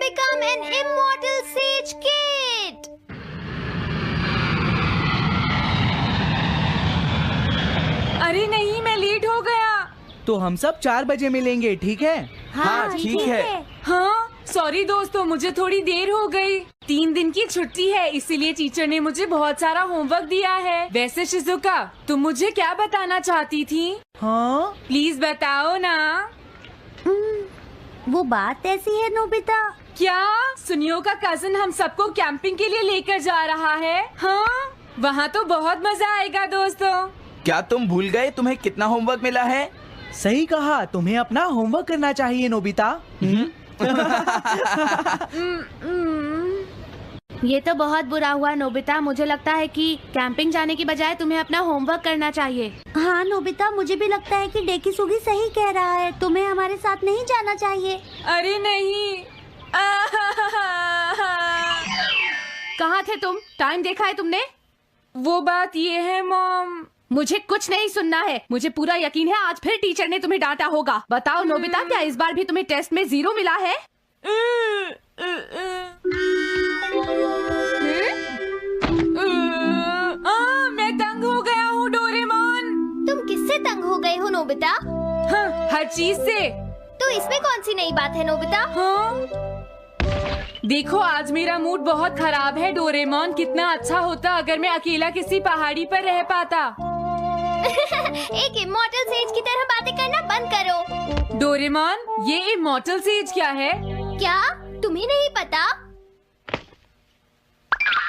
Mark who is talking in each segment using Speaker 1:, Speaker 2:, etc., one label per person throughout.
Speaker 1: become an immortal sage kid.
Speaker 2: अरे नहीं, मैं लेट हो गया।
Speaker 3: तो हम सब 4 बजे मिलेंगे, ठीक है?
Speaker 4: हाँ ठीक है।
Speaker 2: हाँ सॉरी दोस्तों, मुझे थोड़ी देर हो गई। 3 दिन की छुट्टी है, इसीलिए टीचर ने मुझे बहुत सारा होमवर्क दिया है। वैसे शिजुका, तुम मुझे क्या बताना चाहती थी?
Speaker 3: हाँ,
Speaker 2: प्लीज बताओ ना।
Speaker 1: वो बात ऐसी है नोबिता।
Speaker 2: क्या सुनियो का कजन हम सबको कैंपिंग के लिए लेकर जा रहा है? हाँ, वहाँ तो बहुत मजा आएगा दोस्तों।
Speaker 4: क्या तुम भूल गए तुम्हें कितना होमवर्क मिला है?
Speaker 3: सही कहा, तुम्हें अपना होमवर्क करना चाहिए नोबिता।
Speaker 1: ये तो बहुत बुरा हुआ नोबिता। मुझे लगता है कि कैंपिंग जाने की बजाय तुम्हें अपना होमवर्क करना चाहिए। हाँ नोबिता, मुझे भी लगता है कि डेकिसुगी सही कह रहा है। तुम्हें हमारे साथ नहीं जाना चाहिए।
Speaker 2: अरे नहीं।
Speaker 1: कहाँ थे तुम? टाइम देखा है तुमने?
Speaker 2: वो बात ये है मॉम।
Speaker 1: मुझे कुछ नहीं सुनना है। मुझे पूरा यकीन है आज फिर टीचर ने तुम्हें डांटा होगा। बताओ नोबिता, क्या इस बार भी तुम्हें टेस्ट में 0 मिला है?
Speaker 2: मैं तंग हो गया हूँ डोरेमोन।
Speaker 1: तुम किससे तंग हो गए हो नोबिता?
Speaker 2: हाँ, हर चीज से।
Speaker 1: तो इसमें कौन सी नई बात है नोबिता?
Speaker 2: हाँ? देखो आज मेरा मूड बहुत खराब है डोरेमोन। कितना अच्छा होता अगर मैं अकेला किसी पहाड़ी पर रह पाता।
Speaker 1: एक इमॉर्टल सेज की तरह बातें करना बंद करो।
Speaker 2: डोरेमोन, ये इमॉर्टल सेज क्या है?
Speaker 1: क्या तुम्हें नहीं पता?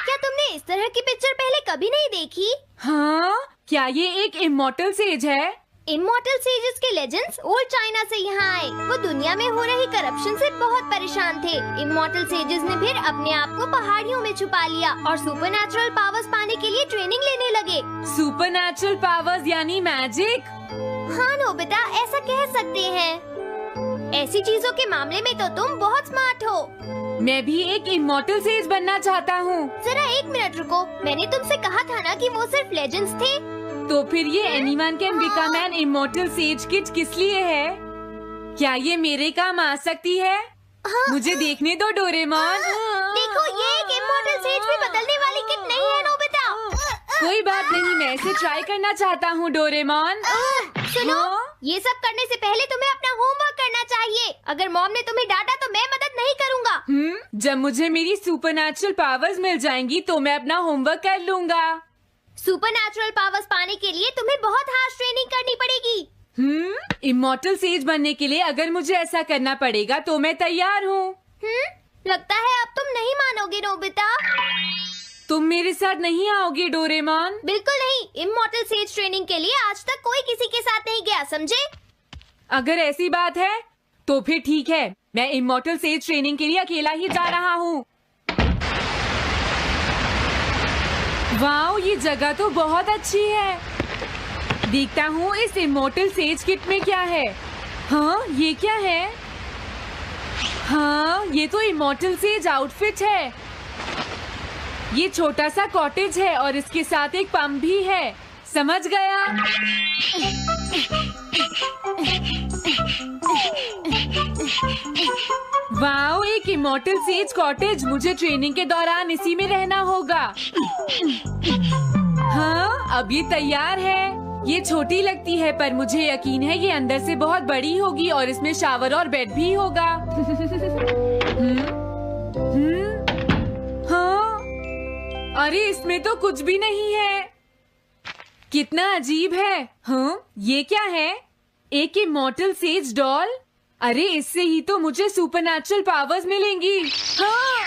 Speaker 1: क्या तुमने इस तरह की पिक्चर पहले कभी नहीं देखी?
Speaker 2: हाँ, क्या ये एक इमॉर्टल सेज है?
Speaker 1: इमॉर्टल सेजेस के लेजेंड्स ओल्ड चाइना से यहाँ आए। वो दुनिया में हो रही करप्शन से बहुत परेशान थे। इमॉर्टल सेजेस ने फिर अपने आप को पहाड़ियों में छुपा लिया और सुपरनैचुरल पावर्स पाने के लिए ट्रेनिंग लेने लगे।
Speaker 2: सुपरनैचुरल पावर्स यानी मैजिक?
Speaker 1: हाँ नोबिता, ऐसा कह सकते हैं। ऐसी चीजों के मामले में तो तुम बहुत स्मार्ट हो।
Speaker 2: मैं भी एक इमॉर्टल सेज बनना चाहता हूँ।
Speaker 1: जरा 1 मिनट रुको। मैंने तुमसे कहा था ना कि वो सिर्फ लेजेंड्स थे।
Speaker 2: तो फिर ये anyone can become an immortal says kit किस लिए है? क्या ये मेरे काम आ सकती है? मुझे देखने दो डोरेमोन।
Speaker 1: देखो, ये एक इमॉर्टल सेज भी बदलने वाली किट नहीं है नोबिता।
Speaker 2: कोई बात नहीं, मैं इसे ट्राई करना चाहता हूँ डोरेमोन।
Speaker 1: सुनो, ये सब करने से पहले तुम्हें अपना होमवर्क करना चाहिए। अगर मॉम ने तुम्हें डांटा तो मैं मदद नहीं करूँगा।
Speaker 2: जब मुझे मेरी सुपरनैचुरल पावर्स मिल जाएंगी तो मैं अपना होमवर्क कर लूँगा।
Speaker 1: सुपरनैचुरल पावर्स पाने के लिए तुम्हें बहुत हार्श ट्रेनिंग करनी पड़ेगी।
Speaker 2: इमॉर्टल सेज बनने के लिए अगर मुझे ऐसा करना पड़ेगा तो मैं तैयार हूँ।
Speaker 1: लगता है अब तुम नहीं मानोगे नोबिता।
Speaker 2: तुम मेरे साथ नहीं आओगे डोरेमोन?
Speaker 1: बिल्कुल नहीं। इमॉर्टल सेज ट्रेनिंग के लिए आज तक कोई किसी के साथ नहीं गया, समझे?
Speaker 2: अगर ऐसी बात है तो फिर ठीक है, मैं इमॉर्टल सेज ट्रेनिंग के लिए अकेला ही जा रहा हूँ। वाओ, ये जगह तो बहुत अच्छी है। देखता हूँ इस इमॉर्टल सेज किट में क्या है। हाँ, ये क्या है? हाँ, ये तो इमॉर्टल सेज आउटफिट है। ये छोटा सा कॉटेज है और इसके साथ एक पंप भी है। समझ गया। वाओ, एक इमॉर्टल सेज कॉटेज। मुझे ट्रेनिंग के दौरान इसी में रहना होगा। हाँ, अब ये तैयार है। ये छोटी लगती है पर मुझे यकीन है ये अंदर से बहुत बड़ी होगी और इसमें शावर और बेड भी होगा। हाँ, अरे इसमें तो कुछ भी नहीं है। कितना अजीब है। हाँ, ये क्या है? एक इमॉर्टल सेज डॉल। अरे इससे ही तो मुझे सुपरनैचुरल पावर्स मिलेंगी। हाँ,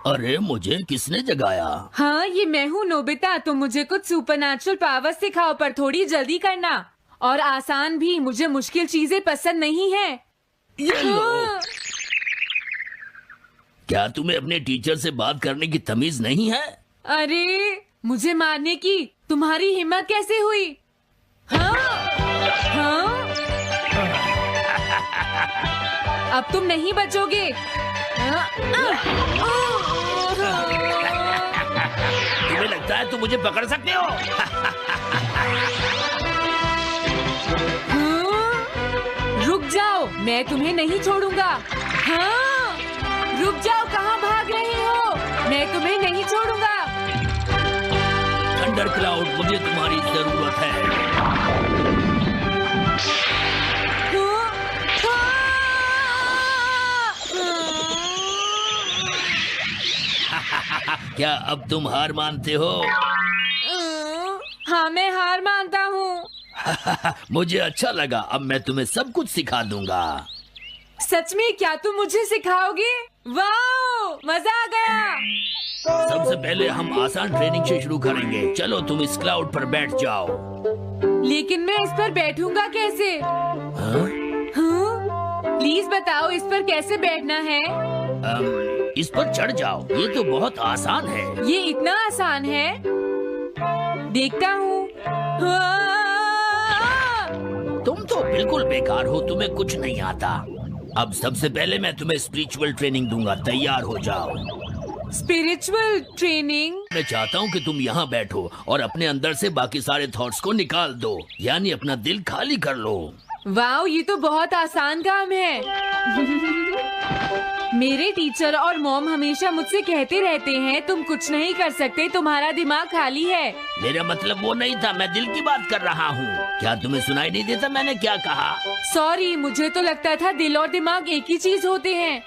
Speaker 5: अरे मुझे किसने जगाया?
Speaker 2: हाँ, ये मैं हूँ नोबिता। तुम मुझे कुछ सुपरनैचुरल पावर्स सिखाओ पर थोड़ी जल्दी करना और आसान भी। मुझे मुश्किल चीजें पसंद नहीं है।
Speaker 5: ये लो।
Speaker 2: हाँ।
Speaker 5: क्या तुम्हें अपने टीचर से बात करने की तमीज नहीं है?
Speaker 2: अरे मुझे मारने की तुम्हारी हिम्मत कैसे हुई? हाँ, हाँ। अब तुम नहीं बचोगे।
Speaker 5: तुम्हें लगता है तुम मुझे पकड़ सकते हो?
Speaker 2: हाँ? रुक जाओ, मैं तुम्हें नहीं छोड़ूंगा। हाँ, रुक जाओ, कहाँ भाग रहे हो? मैं तुम्हें नहीं छोड़ूंगा।
Speaker 5: थंडर क्लाउड, मुझे तुम्हारी जरूरत है। क्या अब तुम हार मानते हो?
Speaker 2: हाँ, मैं हार मानता हूँ।
Speaker 5: मुझे अच्छा लगा, अब मैं तुम्हें सब कुछ सिखा दूंगा।
Speaker 2: सच में? क्या तुम मुझे सिखाओगे? वाह, मजा आ गया।
Speaker 5: सबसे पहले हम आसान ट्रेनिंग से शुरू करेंगे। चलो तुम इस क्लाउड पर बैठ जाओ।
Speaker 2: लेकिन मैं इस पर बैठूंगा कैसे?
Speaker 5: हाँ?
Speaker 2: प्लीज बताओ, इस पर कैसे बैठना है?
Speaker 5: इस पर चढ़ जाओ, ये तो बहुत आसान है।
Speaker 2: ये इतना आसान है? देखता हूँ।
Speaker 5: तुम तो बिल्कुल बेकार हो, तुम्हें कुछ नहीं आता। अब सबसे पहले मैं तुम्हें स्पिरिचुअल ट्रेनिंग दूंगा, तैयार हो जाओ।
Speaker 2: Spiritual training?
Speaker 5: मैं चाहता हूँ कि तुम यहाँ बैठो और अपने अंदर से बाकी सारे थॉट्स को निकाल दो, यानी अपना दिल खाली कर लो।
Speaker 2: वाह, ये तो बहुत आसान काम है। मेरे टीचर और मॉम हमेशा मुझसे कहते रहते हैं, तुम कुछ नहीं कर सकते, तुम्हारा दिमाग खाली है।
Speaker 5: मेरा मतलब वो नहीं था, मैं दिल की बात कर रहा हूँ। क्या तुम्हें सुनाई नहीं देता मैंने क्या कहा?
Speaker 2: सॉरी, मुझे तो लगता था दिल और दिमाग एक ही चीज होते हैं।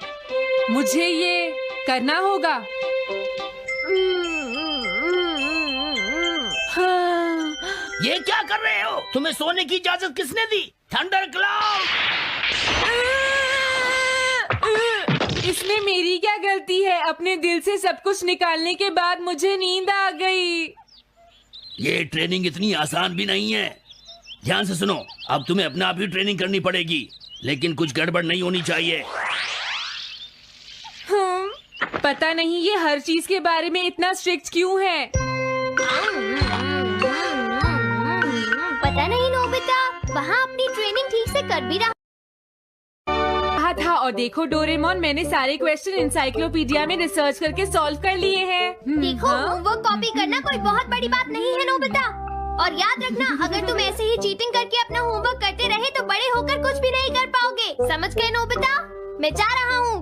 Speaker 2: मुझे ये करना होगा। हाँ।
Speaker 5: ये क्या कर रहे हो? तुम्हें सोने की इजाजत किसने दी? Thunder cloud!
Speaker 2: इसमें मेरी क्या गलती है? अपने दिल से सब कुछ निकालने के बाद मुझे नींद आ गई।
Speaker 5: ये ट्रेनिंग इतनी आसान भी नहीं है। ध्यान से सुनो, अब तुम्हें अपने आप ही ट्रेनिंग करनी पड़ेगी, लेकिन कुछ गड़बड़ नहीं होनी चाहिए।
Speaker 2: पता नहीं ये हर चीज के बारे में इतना स्ट्रिक्ट क्यों है।
Speaker 1: पता नहीं नोबिता, वहाँ अपनी ट्रेनिंग ठीक से कर भी रहा
Speaker 2: था। और देखो डोरेमोन, मैंने सारे क्वेश्चन एनसाइक्लोपीडिया में रिसर्च करके सॉल्व कर लिए हैं।
Speaker 1: देखो, होमवर्क कॉपी करना कोई बहुत बड़ी बात नहीं है नोबिता। और याद रखना, अगर तुम ऐसे ही चीटिंग करके अपना होमवर्क करते रहे तो बड़े होकर कुछ भी नहीं कर पाओगे। समझ गए नोबिता? मैं जा रहा हूँ।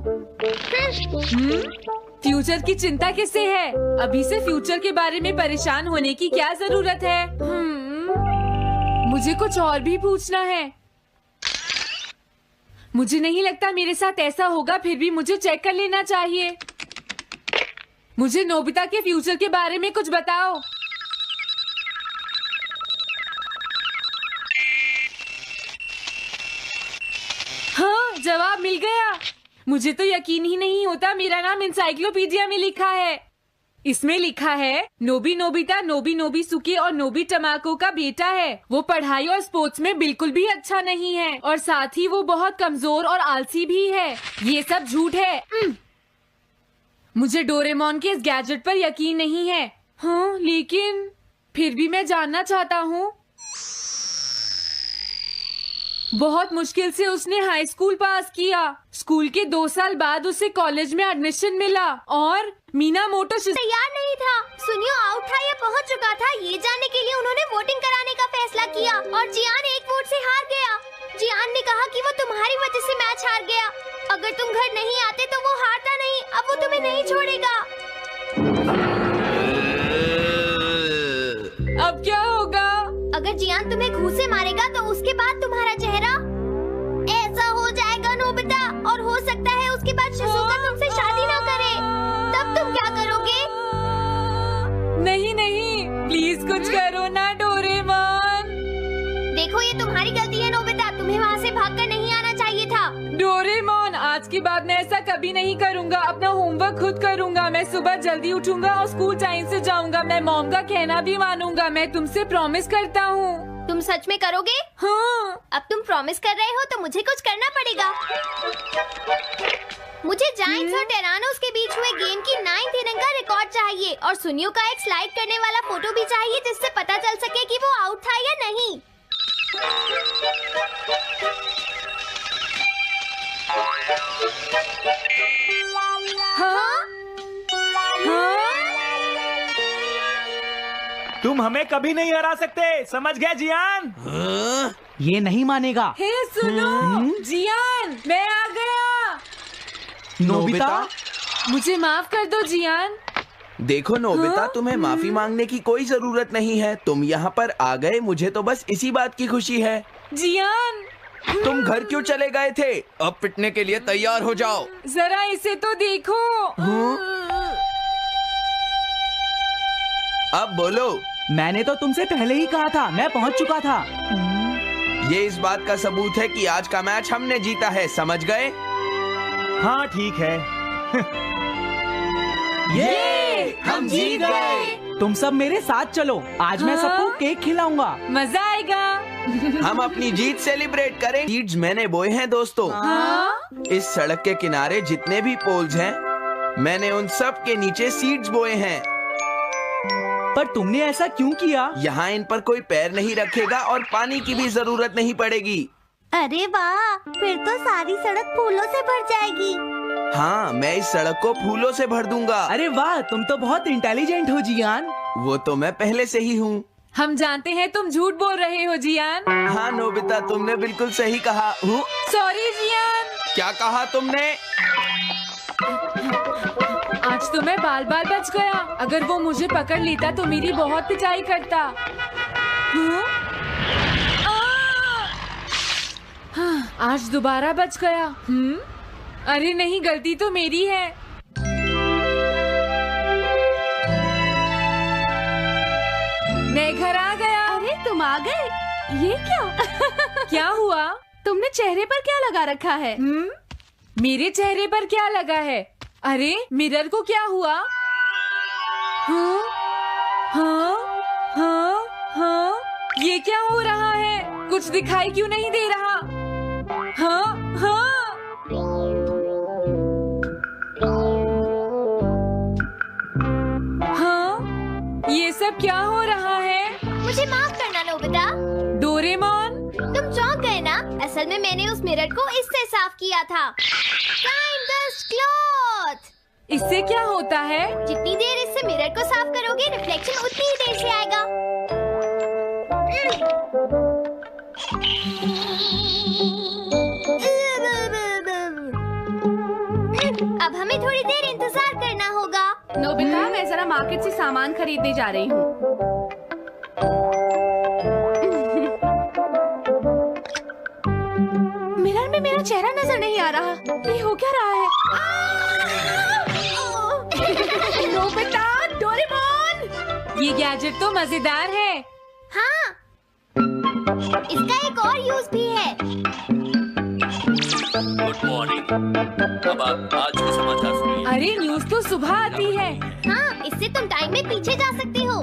Speaker 2: फ्यूचर की चिंता किससे है? अभी से फ्यूचर के बारे में परेशान होने की क्या जरूरत है? मुझे कुछ और भी पूछना है। मुझे नहीं लगता मेरे साथ ऐसा होगा, फिर भी मुझे चेक कर लेना चाहिए। मुझे नोबिता के फ्यूचर के बारे में कुछ बताओ। हाँ, जवाब मिल गया। मुझे तो यकीन ही नहीं होता, मेरा नाम एनसाइक्लोपीडिया में लिखा है। इसमें लिखा है नोबी नोबिता नोबी नोबिसुकी और नोबी टमाको का बेटा है। वो पढ़ाई और स्पोर्ट्स में बिल्कुल भी अच्छा नहीं है और साथ ही वो बहुत कमजोर और आलसी भी है। ये सब झूठ है। मुझे डोरेमोन के इस गैजेट पर यकीन नहीं है। हाँ, लेकिन फिर भी मैं जानना चाहता हूँ। बहुत मुश्किल से उसने हाई स्कूल पास किया। स्कूल के 2 साल बाद उसे कॉलेज में एडमिशन मिला और मीनामोटो
Speaker 1: तैयार नहीं था। सुनियो आउट था या पहुंच चुका था, ये जानने के लिए उन्होंने वोटिंग कराने का फैसला किया और जियान 1 वोट से हार गया। जियान ने कहा कि वो तुम्हारी वजह से मैच हार गया। अगर तुम घर नहीं आते तो वो हारता नहीं। अब वो तुम्हें नहीं छोड़ेगा।
Speaker 2: अब क्या होगा?
Speaker 1: अगर जियान तुम्हें घूंसे मारेगा तो उसके बाद तुम्हारा चेहरा ऐसा हो जाएगा नोबिता, और हो सकता है उसके बाद शिज़ुका तुमसे शादी ना करे। तब तुम क्या करोगे?
Speaker 2: नहीं नहीं, प्लीज कुछ करो ना डोरेमोन।
Speaker 1: देखो, ये तुम्हारी गलती है नोबिता, तुम्हें वहाँ से भागकर नहीं आना चाहिए था।
Speaker 2: डोरेमोन, आज के बाद मैं ऐसा कभी नहीं करूँगा। अपना होमवर्क खुद करूँगा। मैं सुबह जल्दी उठूंगा और स्कूल टाइम से जाऊँगा। मैं मॉम का कहना भी मानूंगा। मैं तुमसे प्रॉमिस करता हूँ।
Speaker 1: तुम सच में करोगे?
Speaker 2: हाँ।
Speaker 1: अब तुम प्रॉमिस कर रहे हो तो मुझे कुछ करना पड़ेगा। मुझे जायंट्स और टेरानोस के बीच हुए गेम की 9th इनिंग का रिकॉर्ड चाहिए और सुनियो का एक स्लाइड करने वाला फोटो भी चाहिए, जिससे पता चल सके कि वो आउट था या नहीं। हाँ?
Speaker 2: हाँ?
Speaker 3: तुम हमें कभी नहीं हरा सकते, समझ गए जियान? ये नहीं मानेगा।
Speaker 2: हे सुनो, जियान, मैं आ गया।
Speaker 3: नोबिता?
Speaker 2: मुझे माफ कर दो जियान।
Speaker 4: देखो नोबिता,
Speaker 2: हाँ?
Speaker 4: तुम्हें माफी मांगने की कोई जरूरत नहीं है। तुम यहाँ पर आ गए, मुझे तो बस इसी बात की खुशी है।
Speaker 2: जियान,
Speaker 4: तुम घर क्यों चले गए थे? अब पिटने के लिए तैयार हो जाओ।
Speaker 2: जरा इसे तो देखो।
Speaker 4: अब बोलो।
Speaker 3: मैंने तो तुमसे पहले ही कहा था, मैं पहुंच चुका था।
Speaker 4: ये इस बात का सबूत है कि आज का मैच हमने जीता है, समझ गए?
Speaker 3: हाँ ठीक है। ये
Speaker 4: हम जीत गए।
Speaker 3: तुम सब मेरे साथ चलो, आज मैं
Speaker 2: हाँ?
Speaker 3: सबको केक खिलाऊंगा।
Speaker 2: मजा आएगा।
Speaker 4: हम अपनी जीत सेलिब्रेट करें। सीड्स मैंने बोए हैं दोस्तों।
Speaker 2: हाँ?
Speaker 4: इस सड़क के किनारे जितने भी पोल्स हैं, मैंने उन सब के नीचे सीड्स बोए हैं।
Speaker 3: पर तुमने ऐसा क्यों किया?
Speaker 4: यहाँ इन पर कोई पैर नहीं रखेगा और पानी की भी जरूरत नहीं पड़ेगी।
Speaker 1: अरे वाह, फिर तो सारी सड़क फूलों से भर जाएगी।
Speaker 4: हाँ, मैं इस सड़क को फूलों से भर दूंगा।
Speaker 3: अरे वाह, तुम तो बहुत इंटेलिजेंट हो जियान।
Speaker 4: वो तो मैं पहले से ही हूँ।
Speaker 2: हम जानते हैं तुम झूठ बोल रहे हो जियान।
Speaker 4: हाँ नोबिता, तुमने बिल्कुल सही कहा।
Speaker 2: Sorry Gian.
Speaker 4: क्या कहा तुमने?
Speaker 2: आज तो मैं बाल बाल बच गया। अगर वो मुझे पकड़ लेता तो मेरी बहुत पिटाई करता। हाँ? हाँ, आज दोबारा बच गया। अरे नहीं, गलती तो मेरी है। मैं घर आ गया।
Speaker 6: अरे तुम आ गए, ये क्या?
Speaker 2: क्या हुआ?
Speaker 6: तुमने चेहरे पर क्या लगा रखा है?
Speaker 2: मेरे चेहरे पर क्या लगा है? अरे मिरर को क्या हुआ? हाँ, हाँ, हाँ, हाँ, ये क्या हो रहा है? कुछ दिखाई क्यों नहीं दे रहा? हाँ, हाँ। हाँ, ये सब क्या हो रहा है?
Speaker 1: मुझे माफ करना नोबिता।
Speaker 2: डोरेमोन,
Speaker 1: तुम चौंक गए ना? असल में मैंने उस मिरर को इससे साफ किया था। Time dust cloth.
Speaker 2: इससे क्या होता है?
Speaker 1: जितनी देर इससे मिरर को साफ करोगे, रिफ्लेक्शन उतनी ही देर से आएगा। अब हमें थोड़ी देर इंतजार करना होगा।
Speaker 6: नोबिता, मैं जरा मार्केट से सामान खरीदने जा रही हूँ। मिरर में मेरा चेहरा नजर नहीं आ रहा। ये हो क्या रहा है? Nobita, Doraemon!
Speaker 2: ये गैजेट तो मजेदार है।
Speaker 1: हाँ, इसका एक और यूज भी है।
Speaker 5: Good morning. अब आप आज के समाचार सुनिए।
Speaker 2: अरे न्यूज तो सुबह आती है।
Speaker 1: हाँ, इससे तुम टाइम में पीछे जा सकती हो।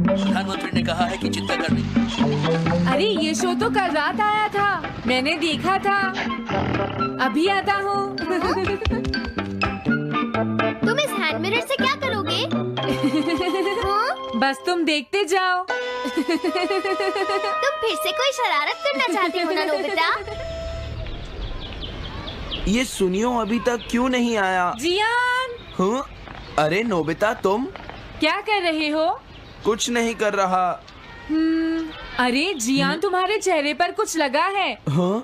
Speaker 5: प्रधानमंत्री ने कहा है कि चिंता करनी।
Speaker 2: अरे ये शो तो कल रात आया था, मैंने देखा था। अभी आता हूँ।
Speaker 1: तुम इस हैंड मिरर से क्या करोगे? हाँ?
Speaker 2: बस तुम देखते जाओ।
Speaker 1: तुम फिर से कोई शरारत करना चाहते हो ना नोबिता?
Speaker 4: ये सुनियो अभी तक क्यों नहीं आया?
Speaker 2: जियान,
Speaker 4: हाँ? अरे नोबिता, तुम
Speaker 2: क्या कर रहे हो?
Speaker 4: कुछ नहीं कर रहा।
Speaker 2: अरे जियान, तुम्हारे चेहरे पर कुछ लगा है।
Speaker 4: हाँ?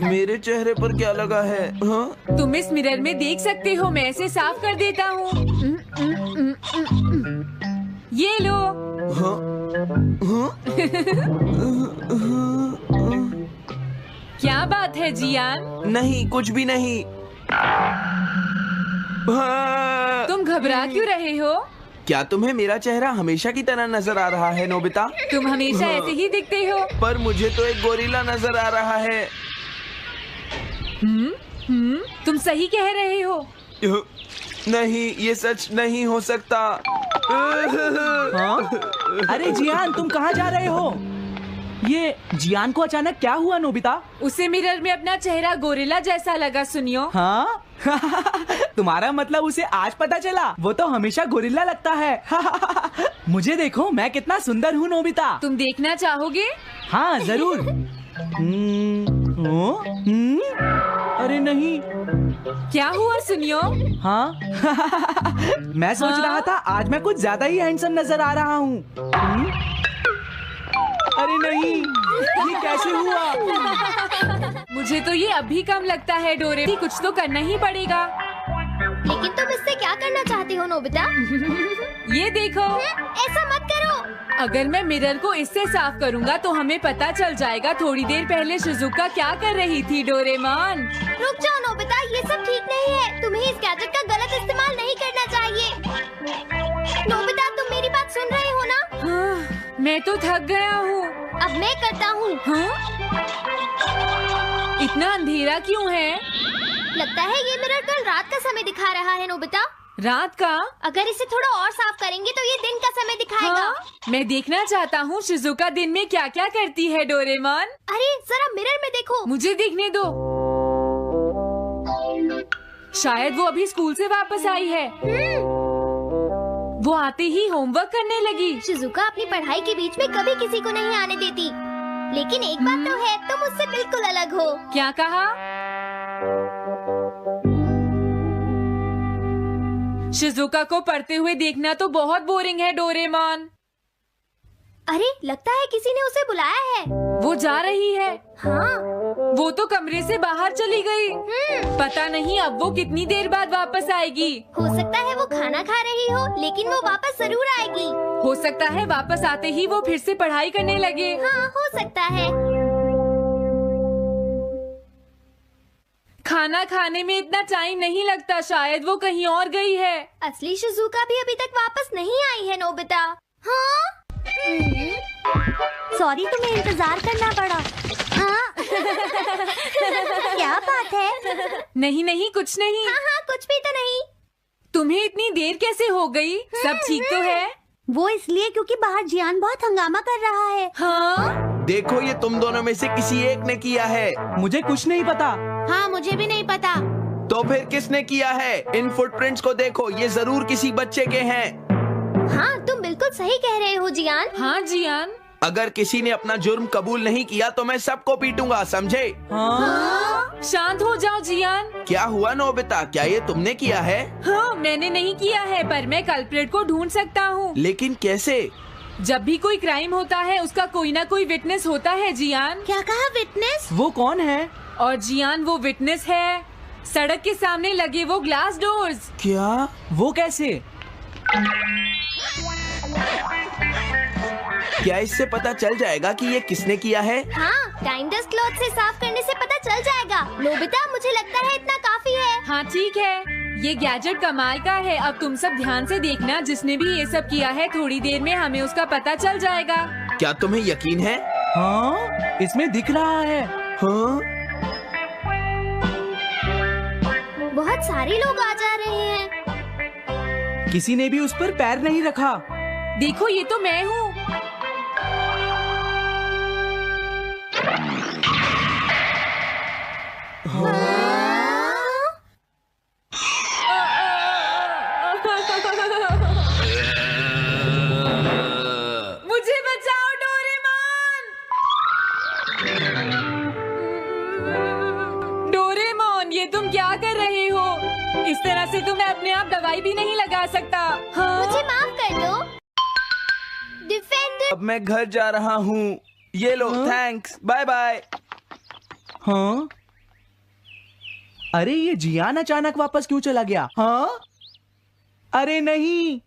Speaker 4: मेरे चेहरे पर क्या लगा है? हाँ?
Speaker 2: तुम इस मिरर में देख सकते हो, मैं इसे साफ कर देता हूँ। ये लो।
Speaker 4: हाँ? हाँ?
Speaker 2: क्या बात है जियान?
Speaker 4: नहीं, कुछ भी नहीं। हाँ।
Speaker 2: तुम घबरा क्यों रहे हो?
Speaker 4: क्या तुम्हें मेरा चेहरा हमेशा की तरह नजर आ रहा है नोबिता?
Speaker 2: तुम हमेशा ऐसे ही दिखते हो।
Speaker 4: पर मुझे तो एक गोरिल्ला नजर आ रहा है।
Speaker 2: तुम सही कह रहे हो।
Speaker 4: नहीं, ये सच नहीं हो सकता।
Speaker 3: हाँ? अरे जियान, तुम कहाँ जा रहे हो? ये जियान को अचानक क्या हुआ नोबिता?
Speaker 2: उसे मिरर में अपना चेहरा गोरिल्ला जैसा लगा। सुनियो।
Speaker 3: हाँ? तुम्हारा मतलब उसे आज पता चला? वो तो हमेशा गोरिल्ला लगता है। मुझे देखो, मैं कितना सुंदर हूँ नोबिता।
Speaker 2: तुम देखना चाहोगे?
Speaker 3: हाँ जरूर। अरे नहीं।
Speaker 2: क्या हुआ सुनियो?
Speaker 3: हाँ? मैं सोच रहा था आज मैं कुछ ज्यादा ही हैंडसम नजर आ रहा हूँ। अरे नहीं, ये कैसे हुआ?
Speaker 2: मुझे मुझे तो ये अभी कम लगता है डोरेमोन, कुछ तो करना ही पड़ेगा।
Speaker 1: लेकिन तुम इससे क्या करना चाहती हो नोबिता?
Speaker 2: ये देखो,
Speaker 1: ऐसा मत करो।
Speaker 2: अगर मैं मिरर को इससे साफ करूँगा तो हमें पता चल जाएगा थोड़ी देर पहले शिजुका क्या कर रही थी। डोरेमोन
Speaker 1: रुक जाओ नोबिता, ये सब ठीक नहीं है। तुम्हें इस गैजेट का गलत इस्तेमाल नहीं करना चाहिए। नोबिता, तुम मेरी बात सुन रहे हो ना?
Speaker 2: हाँ, मैं तो थक गया हूँ।
Speaker 1: अब मैं करता हूँ।
Speaker 2: हाँ? इतना अंधेरा क्यों है?
Speaker 1: लगता है ये मिरर कल रात का समय दिखा रहा है नोबिता।
Speaker 2: रात का?
Speaker 1: अगर इसे थोड़ा और साफ करेंगे तो ये दिन का समय दिखाएगा।
Speaker 2: हाँ? मैं देखना चाहता हूँ शिजुका दिन में क्या क्या करती है। डोरेमोन
Speaker 1: अरे जरा मिरर में देखो।
Speaker 2: मुझे दिखने दो। शायद वो अभी स्कूल से वापस आई है। वो आते ही होमवर्क करने लगी।
Speaker 1: शिजुका अपनी पढ़ाई के बीच में कभी किसी को नहीं आने देती। लेकिन एक बात तो है, तुम उससे बिल्कुल अलग हो।
Speaker 2: क्या कहा? शिजुका को पढ़ते हुए देखना तो बहुत बोरिंग है डोरेमोन।
Speaker 1: अरे लगता है किसी ने उसे बुलाया है।
Speaker 2: वो जा रही है।
Speaker 1: हाँ।
Speaker 2: वो तो कमरे से बाहर चली गई। पता नहीं अब वो कितनी देर बाद वापस आएगी।
Speaker 1: हो सकता है वो खाना खा रही हो, लेकिन वो वापस जरूर आएगी।
Speaker 2: हो सकता है वापस आते ही वो फिर से पढ़ाई करने लगे।
Speaker 1: हाँ, हो सकता है।
Speaker 2: खाना खाने में इतना टाइम नहीं लगता, शायद वो कहीं और गई है।
Speaker 1: असली शिजुका भी अभी तक वापस नहीं आई है नोबिता। हाँ?
Speaker 7: सॉरी, तुम्हें इंतजार करना पड़ा। हाँ। क्या बात है?
Speaker 2: नहीं नहीं, कुछ नहीं।
Speaker 1: हाँ हाँ, कुछ भी तो नहीं।
Speaker 2: तुम्हें इतनी देर कैसे हो गई? सब ठीक तो है?
Speaker 7: वो इसलिए क्योंकि बाहर जियान बहुत हंगामा कर रहा है।
Speaker 2: हाँ?
Speaker 4: देखो, ये तुम दोनों में से किसी एक ने किया है।
Speaker 3: मुझे कुछ नहीं पता।
Speaker 6: हाँ, मुझे भी नहीं पता।
Speaker 4: तो फिर किसने किया है? इन फुटप्रिंट्स को देखो, ये जरूर किसी बच्चे के हैं।
Speaker 1: हाँ, तुम बिल्कुल सही कह रहे हो जियान।
Speaker 2: हाँ जियान।
Speaker 4: अगर किसी ने अपना जुर्म कबूल नहीं किया तो मैं सबको पीटूंगा, समझे?
Speaker 3: हाँ?
Speaker 2: शांत हो जाओ जियान।
Speaker 4: क्या हुआ नोबिता, क्या ये तुमने किया है?
Speaker 2: हाँ, मैंने नहीं किया है, पर मैं कल्प्रेट को ढूंढ सकता हूँ।
Speaker 4: लेकिन कैसे?
Speaker 2: जब भी कोई क्राइम होता है उसका कोई ना कोई विटनेस होता है जियान।
Speaker 6: क्या कहा, विटनेस?
Speaker 3: वो कौन है?
Speaker 2: और जियान वो विटनेस है। सड़क के सामने लगे वो ग्लास डोर्स।
Speaker 4: क्या?
Speaker 3: वो कैसे?
Speaker 4: क्या इससे पता चल जाएगा कि ये किसने किया है?
Speaker 1: हाँ, टाइम डस्ट क्लॉथ से साफ करने से पता चल जाएगा। नोबिता, मुझे लगता है इतना काफी है।
Speaker 2: हाँ ठीक है, ये गैजेट कमाल का है। अब तुम सब ध्यान से देखना, जिसने भी ये सब किया है थोड़ी देर में हमें उसका पता चल जाएगा।
Speaker 4: क्या तुम्हें यकीन है?
Speaker 3: हाँ, इसमें दिख रहा है।
Speaker 4: हाँ?
Speaker 1: बहुत सारे लोग आ जा रहे हैं।
Speaker 3: किसी ने भी उस पर पैर नहीं रखा।
Speaker 2: देखो, ये तो मैं हूँ। मुझे बचाओ डोरेमोन। डोरेमोन, ये तुम क्या कर रहे हो? इस तरह से तो मैं अपने आप दवाई भी नहीं लगा सकता। हाँ?
Speaker 1: मुझे माफ कर दो। डिफेंडर।
Speaker 4: अब मैं घर जा रहा हूँ। ये लो, थैंक्स, बाय बाय।
Speaker 3: हाँ? अरे ये जियान अचानक वापस क्यों चला गया? हाँ? अरे नहीं,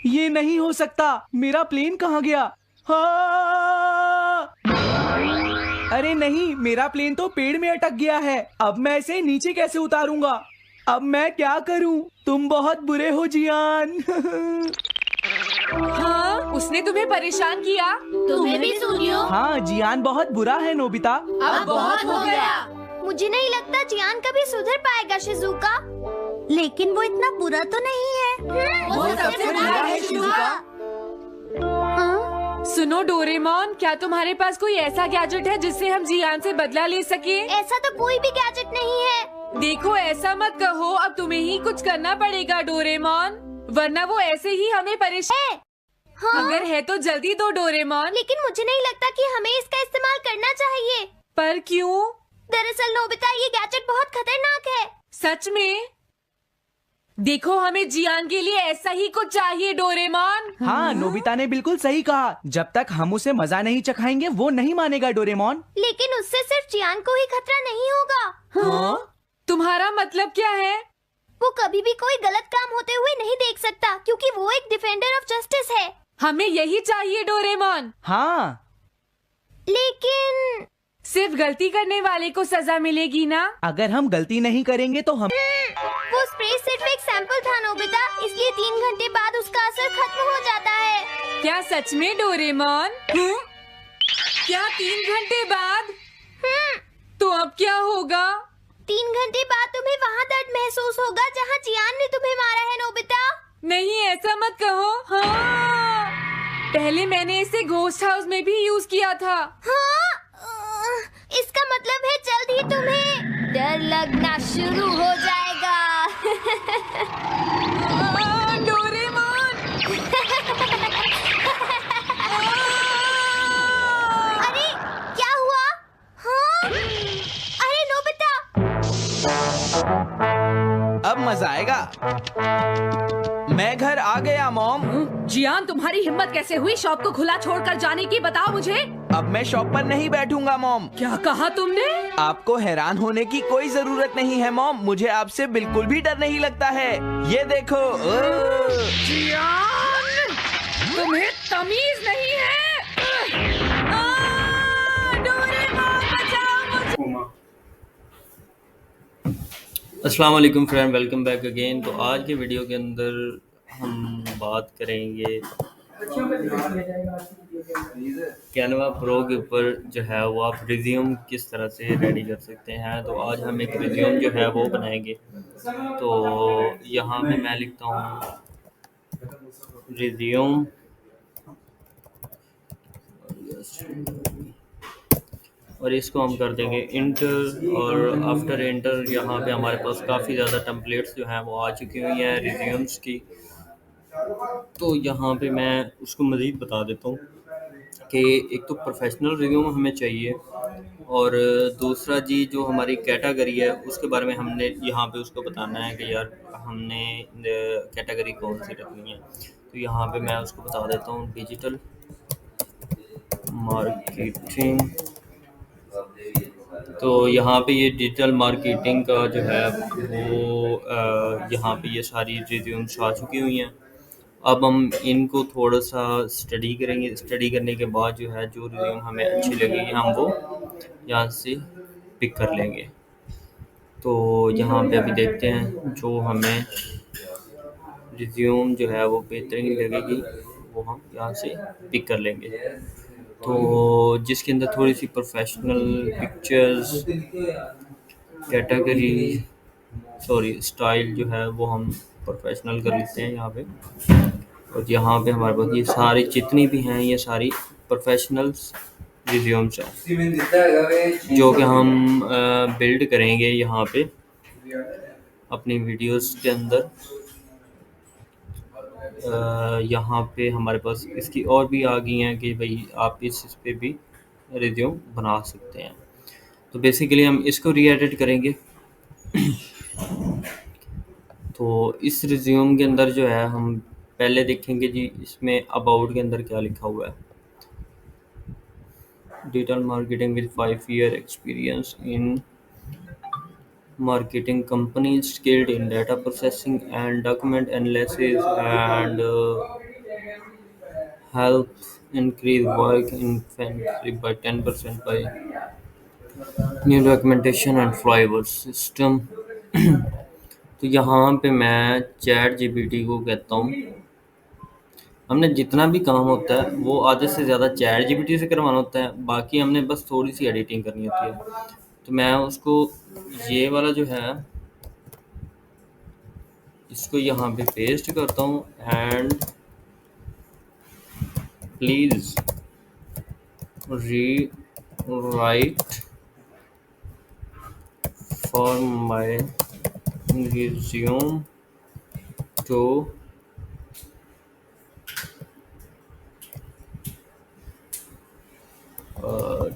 Speaker 3: ये नहीं हो सकता। मेरा प्लेन कहाँ गया? हाँ! अरे नहीं, मेरा प्लेन तो पेड़ में अटक गया है। अब मैं इसे नीचे कैसे उतारूंगा? अब मैं क्या करूं? तुम बहुत बुरे हो जियान।
Speaker 2: हाँ? उसने तुम्हें परेशान किया?
Speaker 6: तुम्हें भी सूर्यो।
Speaker 3: हाँ, जियान बहुत बुरा है नोबिता।
Speaker 2: अब बहुत हो गया।
Speaker 1: मुझे नहीं लगता जियान कभी सुधर पाएगा शिजुका।
Speaker 7: लेकिन वो इतना बुरा तो नहीं है।
Speaker 6: वो सबसे बुरा है शिजुका।
Speaker 7: हाँ?
Speaker 2: सुनो डोरेमोन, क्या तुम्हारे पास कोई ऐसा गैजेट है जिससे हम जियान से बदला ले सके?
Speaker 1: ऐसा तो कोई भी गैजेट नहीं है।
Speaker 2: देखो, ऐसा मत कहो, अब तुम्हें ही कुछ करना पड़ेगा डोरेमोन, वरना वो ऐसे ही हमें परेशान।
Speaker 1: हाँ?
Speaker 2: अगर है तो जल्दी दो डोरेमोन।
Speaker 1: लेकिन मुझे नहीं लगता कि हमें इसका इस्तेमाल करना चाहिए।
Speaker 2: पर क्यों?
Speaker 1: दरअसल नोबिता, ये गैजेट बहुत खतरनाक है।
Speaker 2: सच में? देखो, हमें जियान के लिए ऐसा ही कुछ चाहिए डोरेमोन।
Speaker 3: हाँ, नोबिता ने बिल्कुल सही कहा। जब तक हम उसे मजा नहीं चखाएंगे वो नहीं मानेगा डोरेमोन।
Speaker 1: लेकिन उससे सिर्फ चियान को ही खतरा नहीं होगा।
Speaker 3: हाँ?
Speaker 2: तुम्हारा मतलब क्या है?
Speaker 1: वो कभी भी कोई गलत काम होते हुए नहीं देख सकता, क्योंकि वो एक डिफेंडर ऑफ जस्टिस है।
Speaker 2: हमें यही चाहिए डोरेमोन।
Speaker 3: हाँ,
Speaker 1: लेकिन
Speaker 2: सिर्फ गलती करने वाले को सजा मिलेगी ना?
Speaker 3: अगर हम गलती नहीं करेंगे तो हम
Speaker 1: वो स्प्रे सिर्फ एक सैंपल था नोबिता, इसलिए 3 घंटे बाद उसका असर खत्म हो जाता है।
Speaker 2: क्या सच में डोरेमोन? क्या 3 घंटे बाद? तो अब क्या होगा?
Speaker 1: 3 घंटे बाद तुम्हें वहाँ दर्द महसूस होगा जहाँ चियान ने तुम्हें मारा है नोबिता।
Speaker 2: नहीं, ऐसा मत कहो। हाँ, पहले मैंने इसे घोस्ट हाउस में भी यूज किया था।
Speaker 1: हाँ, इसका मतलब है जल्द ही तुम्हें डर लगना शुरू हो जाएगा।
Speaker 2: डोरेमोन!
Speaker 1: अरे क्या हुआ? हाँ? अरे नोबिता!
Speaker 4: अब मजा आएगा। मैं घर आ गया मॉम।
Speaker 6: जियान, तुम्हारी हिम्मत कैसे हुई शॉप को खुला छोड़कर जाने की, बताओ मुझे।
Speaker 4: अब मैं शॉप पर नहीं बैठूंगा मॉम।
Speaker 6: क्या कहा तुमने?
Speaker 4: आपको हैरान होने की कोई जरूरत नहीं है मॉम, मुझे आपसे बिल्कुल भी डर नहीं लगता है। ये देखो।
Speaker 6: जियान, तुम्हें तमीज नहीं है।
Speaker 2: डोरेमोन, बचाओ मुझे!
Speaker 8: अस्सलाम वालेकुम फ्रेंड, वेलकम बैक अगेन। तो आज के वीडियो के अंदर हम बात करेंगे कैनवा प्रो के ऊपर जो है वो आप रिज्यूम किस तरह से रेडी कर सकते हैं। तो आज हम एक रिज्यूम जो है वो बनाएंगे। तो यहाँ पे मैं लिखता हूँ रिज्यूम और इसको हम कर देंगे इंटर। और आफ्टर इंटर यहाँ पे हमारे पास काफ़ी ज़्यादा टेम्पलेट्स जो हैं वो आ चुकी हुई हैं रिज्यूम्स की। तो यहाँ पे मैं उसको मज़ीद बता देता हूँ कि एक तो प्रोफेशनल रिज्यूम हमें चाहिए, और दूसरा जी जो हमारी कैटेगरी है उसके बारे में हमने यहाँ पे उसको बताना है कि यार हमने कैटेगरी कौन सी रखनी है। तो यहाँ पे मैं उसको बता देता हूँ डिजिटल मार्केटिंग। तो यहाँ पे ये डिजिटल मार्केटिंग का जो है वो यहाँ पे ये सारी रिज्यूम्स आ चुकी हुई हैं। अब हम इनको थोड़ा सा स्टडी करेंगे। स्टडी करने के बाद जो है जो रिज्यूम हमें अच्छी लगेगी हम वो यहाँ से पिक कर लेंगे। तो यहाँ पे अभी देखते हैं जो हमें रिज्यूम जो है वो बेहतरीन लगेगी वो हम यहाँ से पिक कर लेंगे। तो जिसके अंदर थोड़ी सी प्रोफेशनल पिक्चर्स कैटेगरी स्टाइल जो है वो हम प्रोफेशनल कर लेते हैं यहाँ पे। और यहाँ पे हमारे पास ये सारी जितनी भी हैं ये सारी प्रोफेशनल्स रिज्यूम्स हैं जो कि हम बिल्ड करेंगे यहाँ पे अपनी वीडियोस के अंदर। यहाँ पे हमारे पास इसकी और भी आ गई हैं कि भाई आप इस पे भी रिज्यूम बना सकते हैं। तो बेसिकली हम इसको री-एडिट करेंगे। तो इस रिज्यूम के अंदर जो है हम पहले देखेंगे जी इसमें अबाउट के अंदर क्या लिखा हुआ है। Digital marketing with 5 year experience in marketing companies skilled in data processing and document analysis and help increase work inventory by 10% by new documentation and flyover system। तो यहाँ पे मैं चैट जीपीटी को कहता हूँ, हमने जितना भी काम होता है वो आधे से ज़्यादा चैट जीपीटी से करवाना होता है, बाकी हमने बस थोड़ी सी एडिटिंग करनी होती है। तो मैं उसको ये वाला जो है इसको यहाँ पे पेस्ट करता हूँ and please rewrite for my resume to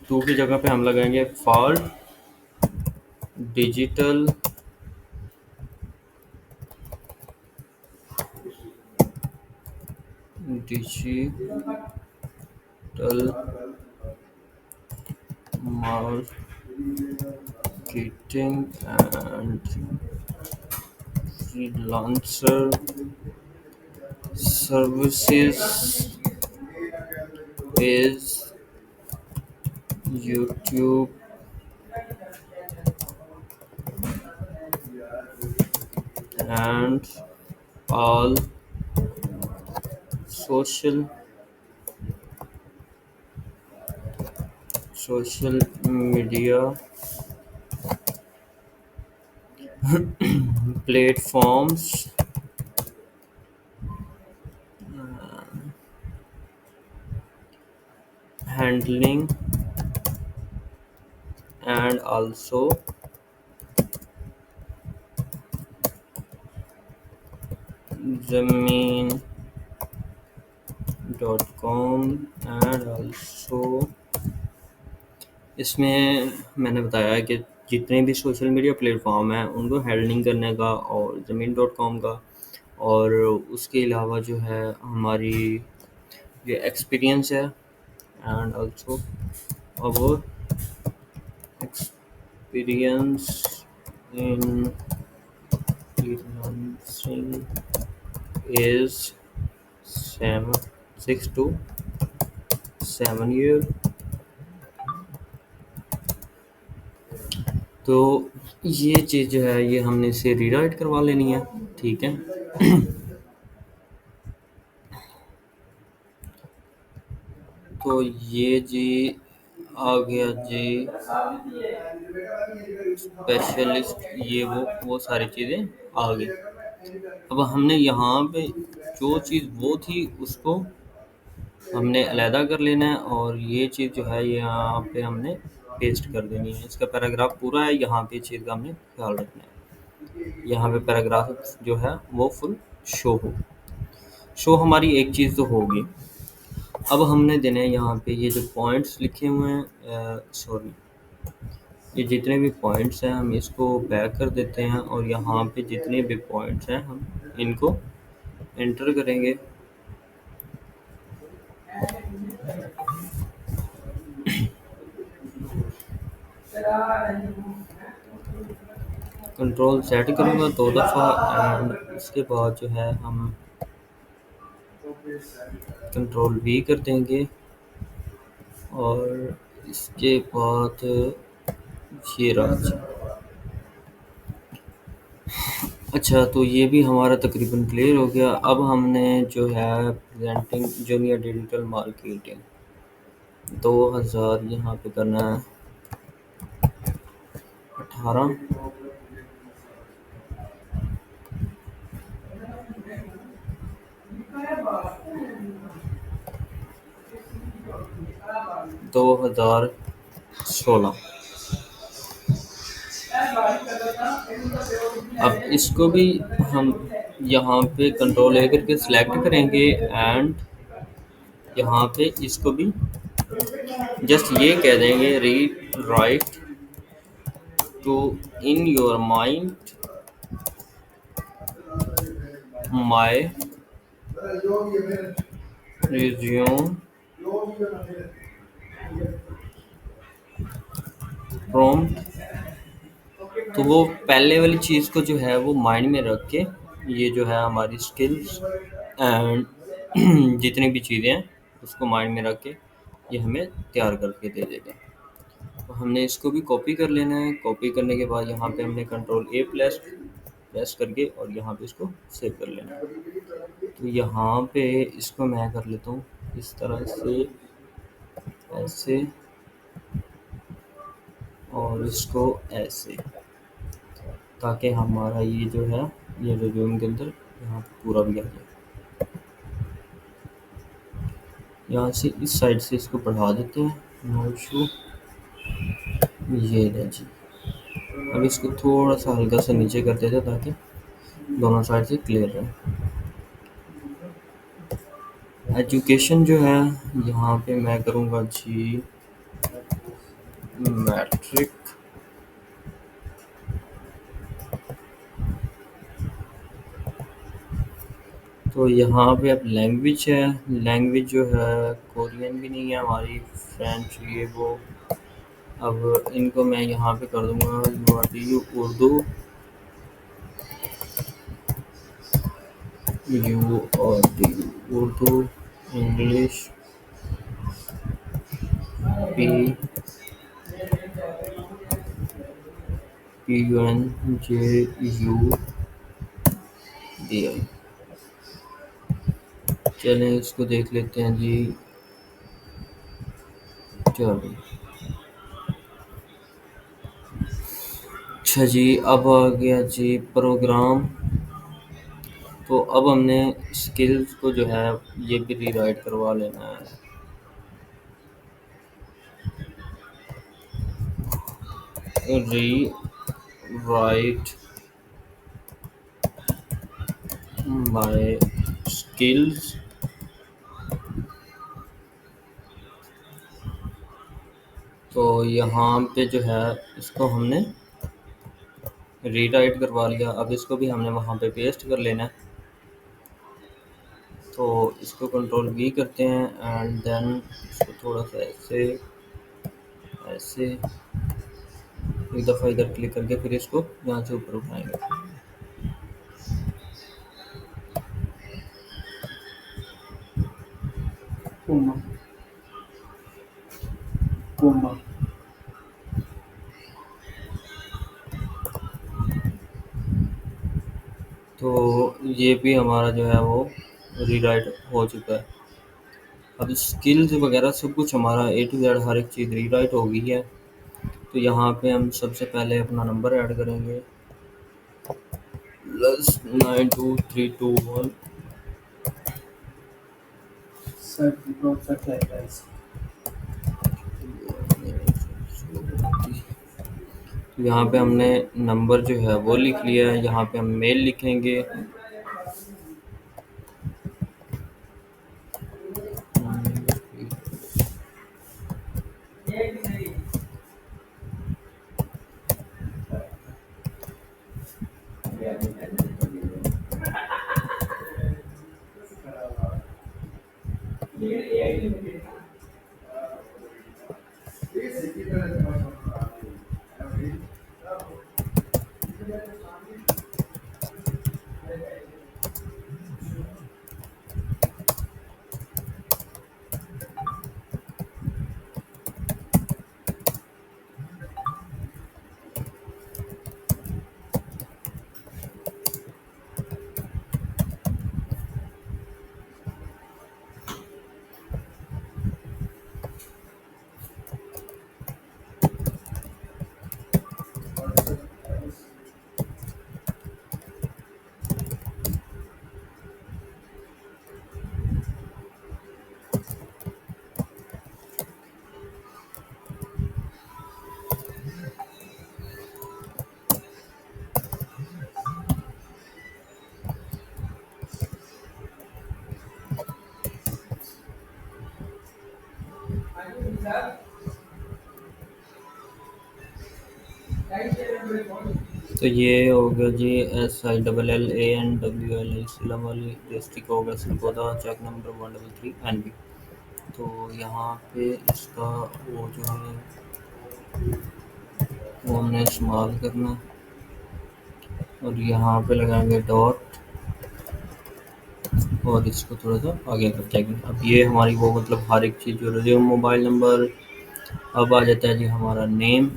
Speaker 8: to की जगह पे हम लगाएंगे for digital digital marketing and freelancer services is YouTube and all social media platforms handling and also Zameen.com and also इसमें मैंने बताया कि जितने भी सोशल मीडिया प्लेटफॉर्म हैं उनको हैंडलिंग करने का और ज़मीन.com का और उसके अलावा जो है हमारी जो एक्सपीरियंस है and also our experience in freelancing is 6 to 7 year। तो ये चीज़ जो है ये हमने इसे रीराइट करवा लेनी है, ठीक है। तो ये जी आ गया जी स्पेशलिस्ट, ये वो सारी चीज़ें आ गई। अब हमने यहाँ पे जो चीज़ वो थी उसको हमने अलहदा कर लेना है और ये चीज़ जो है यहाँ पे हमने पेस्ट कर देनी है। इसका पैराग्राफ पूरा है, यहाँ पे चीज़ का हमने ख्याल रखना है। यहाँ पे पैराग्राफ जो है वो फुल शो हमारी एक चीज़ तो होगी। अब हमने देने यहाँ पे ये जो पॉइंट्स लिखे हुए हैं, सॉरी ये जितने भी पॉइंट्स हैं हम इसको बैक कर देते हैं और यहाँ पे जितने भी पॉइंट्स हैं हम इनको एंटर करेंगे। कंट्रोल सेट करूँगा 2 दफ़ा एंड उसके बाद जो है हम कंट्रोल V कर देंगे और इसके बाद ये रहा। अच्छा, तो ये भी हमारा तकरीबन क्लियर हो गया। अब हमने जो है प्रेजेंटिंग जूनियर डिजिटल मार्केटिंग 2000 यहाँ पे करना है 18। दो 2016। अब इसको भी हम यहाँ पे कंट्रोल A करके सिलेक्ट करेंगे एंड यहाँ पे इसको भी जस्ट ये कह देंगे read write to in your mind my resume prompt. तो वो पहले वाली चीज़ को जो है वो माइंड में रख के ये जो है हमारी स्किल्स एंड जितनी भी चीज़ें हैं उसको माइंड में रख के ये हमें तैयार करके दे देगा। तो हमने इसको भी कॉपी कर लेना है। कॉपी करने के बाद यहाँ पे हमने कंट्रोल A प्रेस करके और यहाँ पे इसको सेव कर लेना है। तो यहाँ पे इसको मैं कर लेता हूँ इस तरह से ऐसे और इसको ऐसे, ताकि हमारा ये जो है ये रिज्यूम के अंदर यहाँ पे पूरा भी आ जाए। यहाँ से इस साइड से इसको बढ़ा देते हैं, नो इशू। ये है जी। अब इसको थोड़ा सा हल्का सा नीचे कर देते हैं ताकि दोनों साइड से क्लियर रहे। एजुकेशन जो है यहाँ पे मैं करूँगा जी मैट्रिक। तो तो यहाँ पे अब लैंग्वेज है, लैंग्वेज जो है कोरियन भी नहीं है हमारी, फ्रेंच ये वो। अब इनको मैं यहाँ पे कर दूँगा you Urdu, Urdu, English, P PUN JUDI। चलें इसको देख लेते हैं जी। चलो अच्छा जी, अब आ गया जी प्रोग्राम। तो अब हमने स्किल्स को जो है ये भी रीराइट करवा लेना है। रीराइट माय स्किल्स, तो यहाँ पे जो है इसको हमने रीराइट करवा लिया। अब इसको भी हमने वहाँ पे पेस्ट कर लेना है। तो इसको कंट्रोल V करते हैं एंड देन इसको थोड़ा सा ऐसे ऐसे एक दफ़ा इधर क्लिक करके फिर इसको यहाँ से ऊपर उठाएंगे। तो ये भी हमारा जो है वो रीराइट हो चुका है। अब स्किल्स वगैरह सब कुछ हमारा A to Z हर एक चीज़ रीराइट हो गई है। तो यहाँ पे हम सबसे पहले अपना नंबर ऐड करेंगे +92321। यहाँ पे हमने नंबर जो है वो लिख लिया है। यहाँ पे हम मेल लिखेंगे, तो ये हो गया जी SILLANWL इस्लाम वाली डिस्ट्रिक्ट हो गया सरगोदा, चेक नंबर 133 NB। तो यहाँ पे इसका वो जो है वो हमने इस्तेमाल करना और यहाँ पे लगाएंगे डॉट और इसको थोड़ा सा आगे कर जाएंगे। अब ये हमारी वो मतलब हर एक चीज़ जो रिज्यूम, मोबाइल नंबर। अब आ जाता है जी हमारा नेम।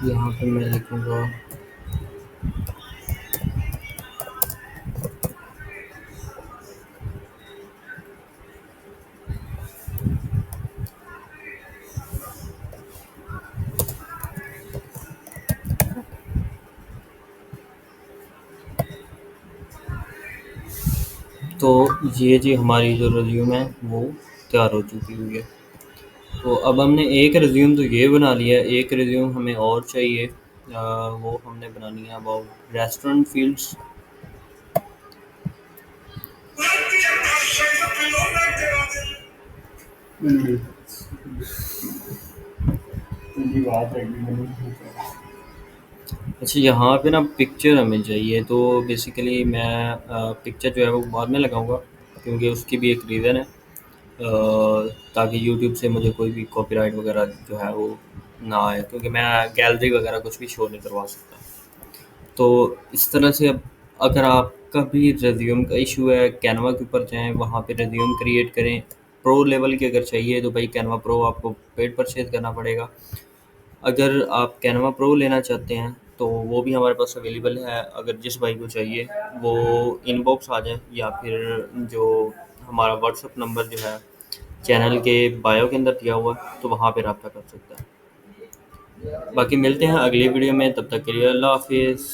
Speaker 8: यहाँ पे मैं लिखूँगा तो ये जी हमारी जो रिज्यूम है वो तैयार हो चुकी हुई है। तो अब हमने एक रिज्यूम तो ये बना लिया है, एक रिज्यूम हमें और चाहिए। वो हमने बनानी है अबाउट रेस्टोरेंट फील्ड्स। अच्छा, यहाँ पे ना पिक्चर हमें चाहिए, तो बेसिकली मैं पिक्चर जो है वो बाद में लगाऊंगा, क्योंकि उसकी भी एक रीज़न है, ताकि यूट्यूब से मुझे कोई भी कॉपीराइट वगैरह जो है वो ना आए, क्योंकि मैं गैलरी वगैरह कुछ भी शो नहीं करवा सकता। तो इस तरह से अब अगर आपका भी रिज्यूम का इशू है, कैनवा के ऊपर जाएँ, वहाँ पे रिज्यूम क्रिएट करें। प्रो लेवल की अगर चाहिए तो भाई कैनवा प्रो आपको पेड परचेज़ करना पड़ेगा। अगर आप कैनवा प्रो लेना चाहते हैं तो वो भी हमारे पास अवेलेबल है। अगर जिस भाई को चाहिए वो इनबॉक्स आ जाए, या फिर जो हमारा व्हाट्सअप नंबर जो है चैनल के बायो के अंदर दिया हुआ है, तो वहाँ पे रब्ता कर सकता है। बाकी मिलते हैं अगली वीडियो में, तब तक के लिए अल्लाह हाफिज़।